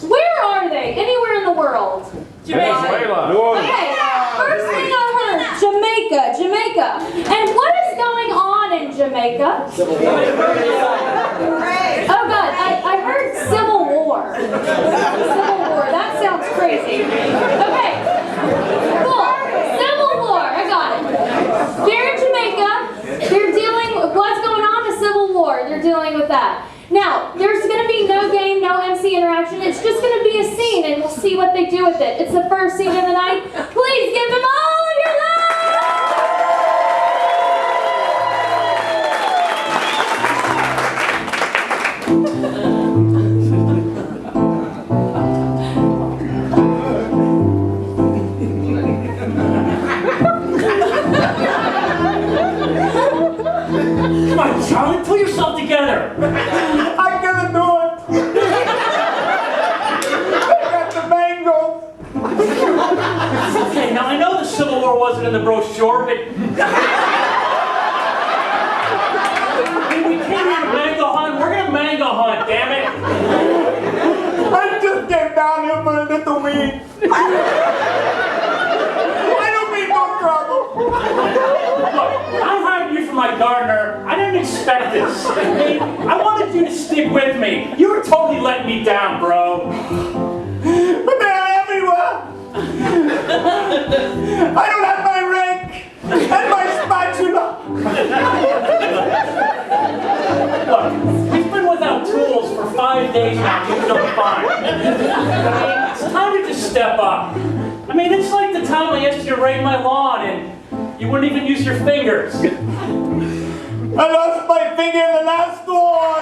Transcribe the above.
Where are they? Anywhere in the world? Jamaica. Okay, first thing I heard, Jamaica. And what is going on in Jamaica? Oh God, I heard Civil War. Civil War, that sounds crazy. Okay, cool. Civil War, I got it. They're in Jamaica. They're dealing with what's going on in Civil War. They're dealing with that. Now, there's going to be no game, no MC interaction. It's just going to be a scene, and we'll see what they do with it. It's the first scene of the night. Please give them all of your love! Come on, Charlie, pull yourself together. I couldn't do it. I got the mango. Okay, now I know the Civil War wasn't in the brochure, but... we came here to mango hunt. We're gonna mango hunt, damn it. I just came down here for a little weed. I don't mean no trouble. Look, I hired you for my gardener. I didn't expect this. I wanted you to stick with me. You were totally letting me down, bro. But they're everywhere. I don't have my rake and my spatula. Look, we've been without tools for 5 days now. You've done fine. I mean, it's time to just step up. I mean, it's like the time I asked you to rake my lawn and you wouldn't even use your fingers. I lost my finger in the last war.